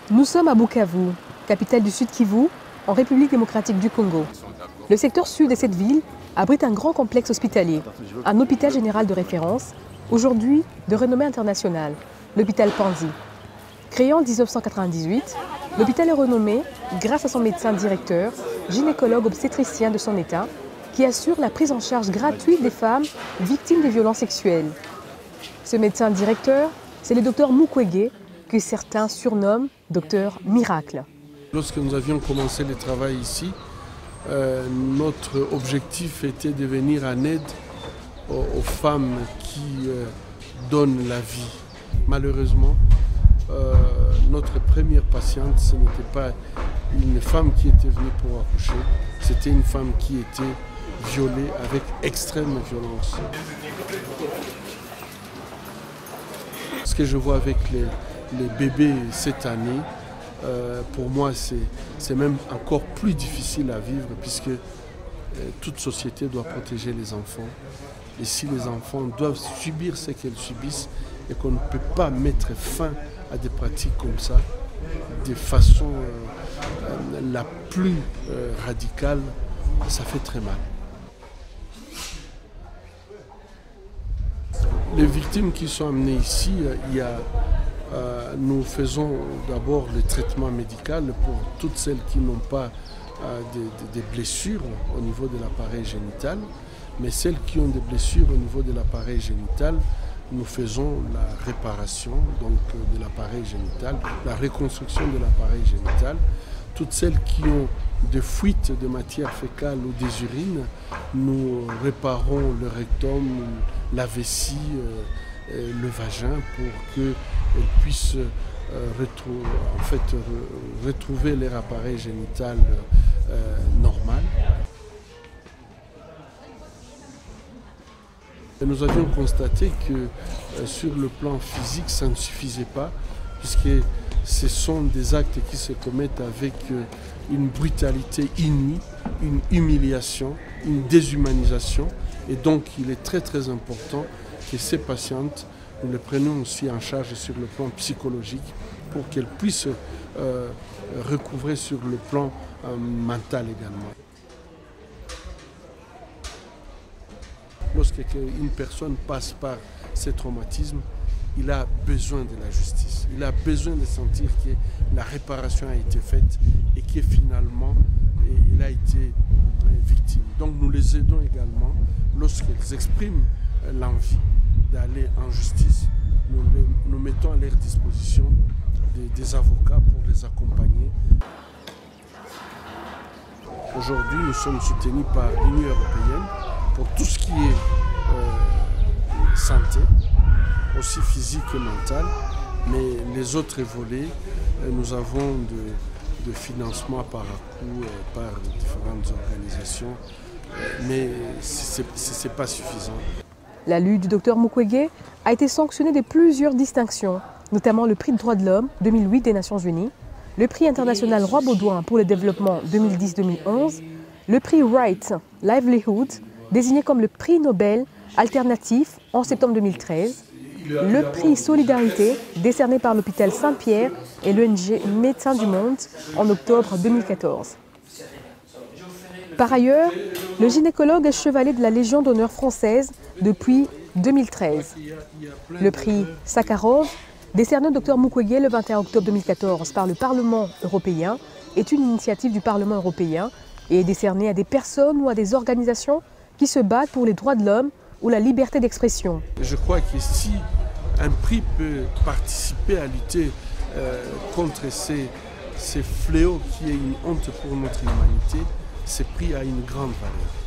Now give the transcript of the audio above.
Nous sommes à Bukavu, capitale du Sud Kivu, en République démocratique du Congo. Le secteur sud de cette ville abrite un grand complexe hospitalier, un hôpital général de référence, aujourd'hui de renommée internationale, l'hôpital Panzi. Créé en 1998, l'hôpital est renommé grâce à son médecin directeur, gynécologue obstétricien de son état, qui assure la prise en charge gratuite des femmes victimes de violences sexuelles. Ce médecin directeur, c'est le docteur Mukwege, que certains surnomment docteur Miracle. Lorsque nous avions commencé le travail ici, notre objectif était de venir en aide aux femmes qui donnent la vie. Malheureusement, notre première patiente, ce n'était pas une femme qui était venue pour accoucher, c'était une femme qui était violée avec extrême violence. Ce que je vois avec les bébés cette année, pour moi c'est même encore plus difficile à vivre puisque toute société doit protéger les enfants. Et si les enfants doivent subir ce qu'elles subissent et qu'on ne peut pas mettre fin à des pratiques comme ça, de façon la plus radicale, ça fait très mal. Les victimes qui sont amenées ici, nous faisons d'abord le traitement médical pour toutes celles qui n'ont pas des blessures au niveau de l'appareil génital, mais celles qui ont des blessures au niveau de l'appareil génital, nous faisons la réparation donc, de l'appareil génital, la reconstruction de l'appareil génital. Toutes celles qui ont des fuites de matière fécale ou des urines, nous réparons le rectum, la vessie, le vagin pour qu'elles puissent retrouver leur appareil génital normal. Et nous avions constaté que sur le plan physique, ça ne suffisait pas, puisque ce sont des actes qui se commettent avec une brutalité inouïe, une humiliation, une déshumanisation. Et donc il est très très important que ces patientes, nous les prenons aussi en charge sur le plan psychologique pour qu'elles puissent recouvrer sur le plan mental également. Lorsqu'une personne passe par ces traumatismes, il a besoin de la justice. Il a besoin de sentir que la réparation a été faite et que finalement, il a été victime. Donc nous les aidons également lorsqu'elles expriment l'envie d'aller en justice. Nous mettons à leur disposition des avocats pour les accompagner. Aujourd'hui, nous sommes soutenus par l'Union européenne pour tout ce qui est santé, aussi physique que mentale, mais les autres volets, nous avons de financement par coup, par différentes organisations, mais ce n'est pas suffisant. La lutte du docteur Mukwege a été sanctionnée de plusieurs distinctions, notamment le prix de droits de l'homme 2008 des Nations Unies, le prix international Roi Baudouin pour le développement 2010-2011, le prix Right Livelihood, désigné comme le prix Nobel alternatif en septembre 2013, le prix Solidarité, décerné par l'hôpital Saint-Pierre et l'ONG Médecins du Monde en octobre 2014. Par ailleurs, le gynécologue est chevalier de la Légion d'honneur française depuis 2013. Le prix Sakharov, décerné au Dr Mukwege le 21 octobre 2014 par le Parlement européen, est une initiative du Parlement européen et est décerné à des personnes ou à des organisations qui se battent pour les droits de l'homme ou la liberté d'expression. Je crois que si un prix peut participer à lutter contre ces fléaux qui est une honte pour notre humanité, ce prix a une grande valeur.